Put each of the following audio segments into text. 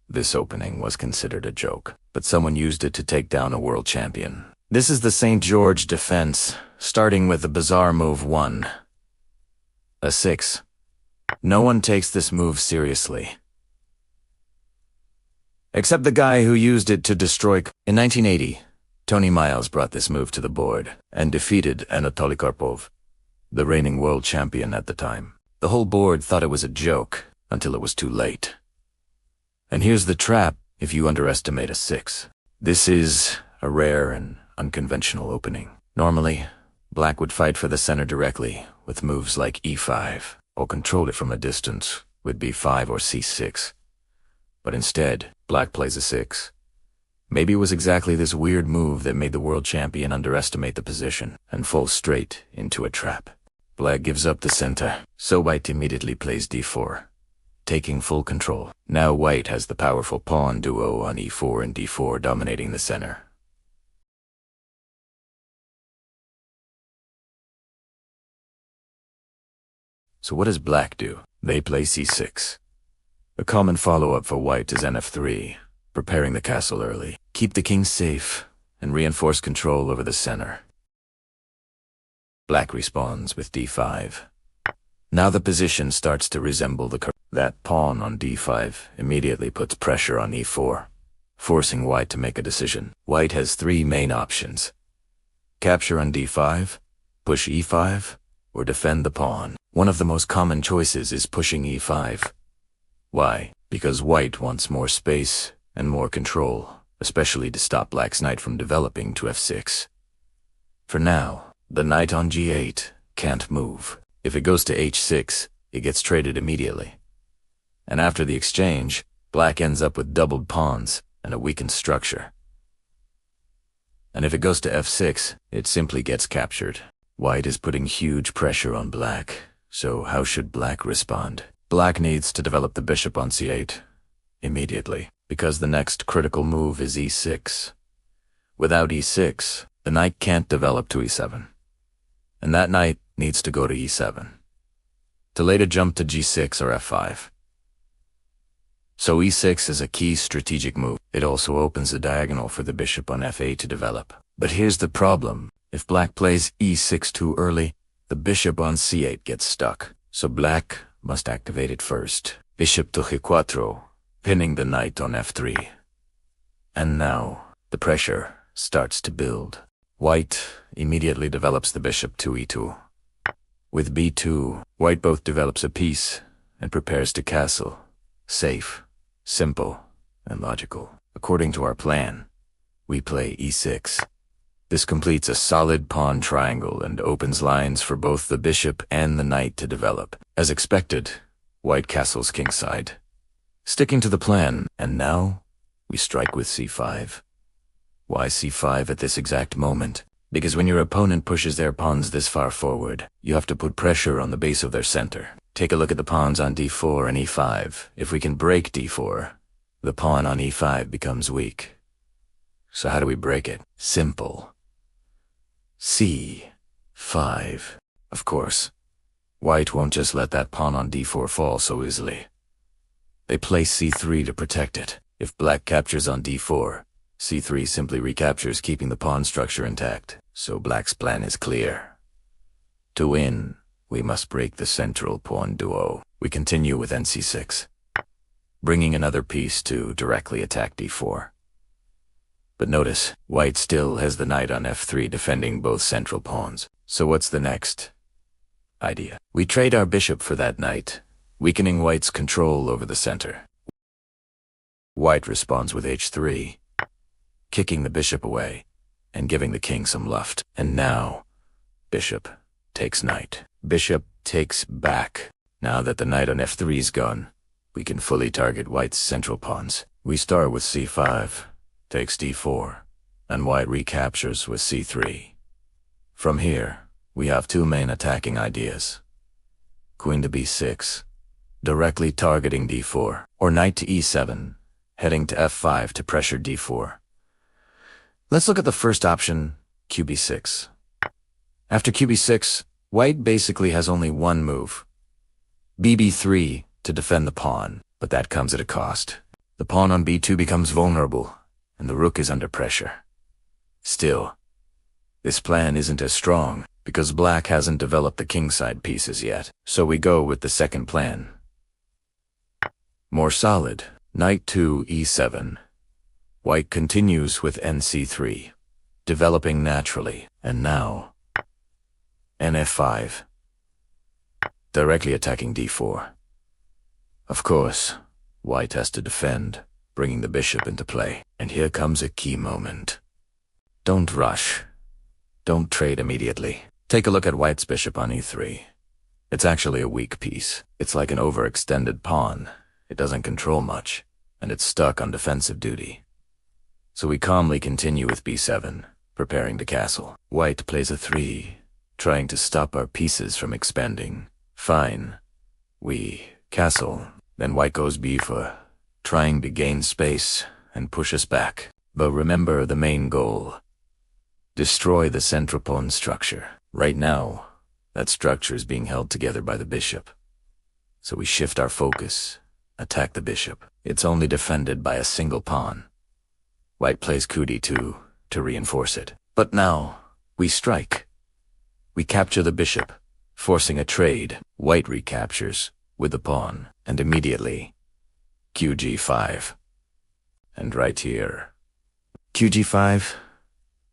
This opening was considered a joke, but someone used it to take down a world champion. This is the St. George defense, starting with the bizarre move 1. A 6. No one takes this move seriously, except the guy who used it to destroy. In 1980, Tony Miles brought this move to the board and defeated Anatoly Karpov, the reigning world champion at the time. The whole board thought it was a joke until it was too late. And here's the trap if you underestimate a 6. This is a rare and unconventional opening. Normally, black would fight for the center directly with moves like e5, or control it from a distance with b5 or c6. But instead, black plays a 6. Maybe it was exactly this weird move that made the world champion underestimate the position and fall straight into a trap. Black gives up the center, so white immediately plays d4, taking full control. Now white has the powerful pawn duo on e4 and d4 dominating the center. So what does black do? They play c6. A common follow-up for white is nf3, preparing the castle early. Keep the king safe and reinforce control over the center. Black responds with d5. Now the position starts to resemble that pawn on d5 immediately puts pressure on e4, forcing white to make a decision. White has 3 main options: capture on d5, push e5, or defend the pawn. One of the most common choices is pushing e5. Why? Because white wants more space and more control, especially to stop black's knight from developing to f6. For now, the knight on g8 can't move. If it goes to h6, it gets traded immediately. And after the exchange, black ends up with doubled pawns and a weakened structure. And if it goes to f6, it simply gets captured. White is putting huge pressure on black, so how should black respond? Black needs to develop the bishop on c8 immediately, because the next critical move is e6. Without e6, the knight can't develop to e7. And that knight needs to go to e7, to later jump to g6 or f5. So e6 is a key strategic move. It also opens the diagonal for the bishop on f8 to develop. But here's the problem. If black plays e6 too early, the bishop on c8 gets stuck. So black must activate it first. Bishop to g4, pinning the knight on f3. And now, the pressure starts to build. White immediately develops the bishop to e2. With b2, white both develops a piece and prepares to castle. Safe, simple, and logical. According to our plan, we play e6. This completes a solid pawn triangle and opens lines for both the bishop and the knight to develop. As expected, white castles kingside, sticking to the plan, and now we strike with c5. Why c5 at this exact moment? Because when your opponent pushes their pawns this far forward, you have to put pressure on the base of their center. Take a look at the pawns on d4 and e5. If we can break d4, the pawn on e5 becomes weak. So how do we break it? Simple. c5. Of course, white won't just let that pawn on d4 fall so easily. They play c3 to protect it. If black captures on d4, c3 simply recaptures, keeping the pawn structure intact. So black's plan is clear. To win, we must break the central pawn duo. We continue with nc6, bringing another piece to directly attack d4. But notice, white still has the knight on f3 defending both central pawns. So what's the next idea? We trade our bishop for that knight, weakening white's control over the center. White responds with h3, kicking the bishop away and giving the king some luft. And now, bishop takes knight. Bishop takes back. Now that the knight on f3 is gone, we can fully target white's central pawns. We start with c5, takes d4, and white recaptures with c3. From here, we have 2 main attacking ideas. Queen to b6, directly targeting d4, or knight to e7, heading to f5 to pressure d4. Let's look at the first option, qb6. After qb6, white basically has only one move, bb3, to defend the pawn, but that comes at a cost. The pawn on b2 becomes vulnerable, and the rook is under pressure. Still, this plan isn't as strong, because black hasn't developed the kingside pieces yet, so we go with the second plan. More solid, knight to e7. White continues with nc3, developing naturally, and now nf5, directly attacking d4. Of course, white has to defend, bringing the bishop into play. And here comes a key moment. Don't rush. Don't trade immediately. Take a look at white's bishop on e3. It's actually a weak piece. It's like an overextended pawn. It doesn't control much, and it's stuck on defensive duty. So we calmly continue with b7, preparing to castle. White plays a 3, trying to stop our pieces from expanding. Fine. We castle. Then white goes b4, trying to gain space and push us back. But remember the main goal. Destroy the central pawn structure. Right now, that structure is being held together by the bishop. So we shift our focus, attack the bishop. It's only defended by a single pawn. White plays coup d2 to reinforce it. But now, we strike. We capture the bishop, forcing a trade. White recaptures with the pawn, and immediately, qg5. And right here, qg5,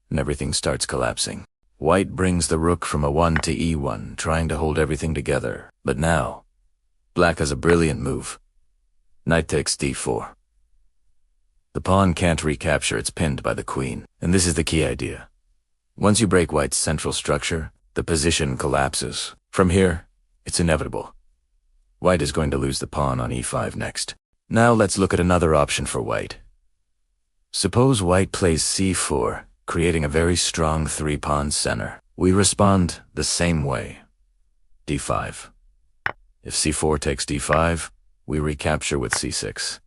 and everything starts collapsing. White brings the rook from a1 to e1, trying to hold everything together. But now, black has a brilliant move. Knight takes d4. The pawn can't recapture, it's pinned by the queen. And this is the key idea. Once you break white's central structure, the position collapses. From here, it's inevitable. White is going to lose the pawn on e5 next. Now let's look at another option for white. Suppose white plays c4, creating a very strong 3-pawn center. We respond the same way. d5. If c4 takes d5, we recapture with c6.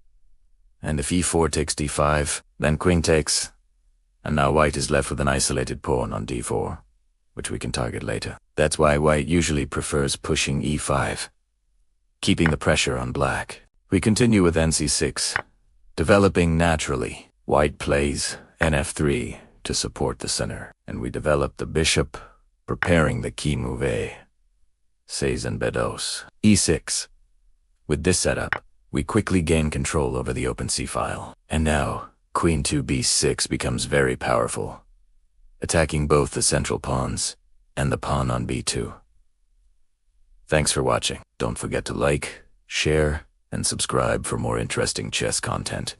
And if e4 takes d5, then queen takes, and now white is left with an isolated pawn on d4, which we can target later. That's why white usually prefers pushing e5, keeping the pressure on black. We continue with nc6, developing naturally. White plays nf3 to support the center, and we develop the bishop, preparing the key move A. Seis en b2, e6. With this setup, we quickly gain control over the open c-file. And now, queen to b6 becomes very powerful, attacking both the central pawns and the pawn on b2. Thanks for watching. Don't forget to like, share, and subscribe for more interesting chess content.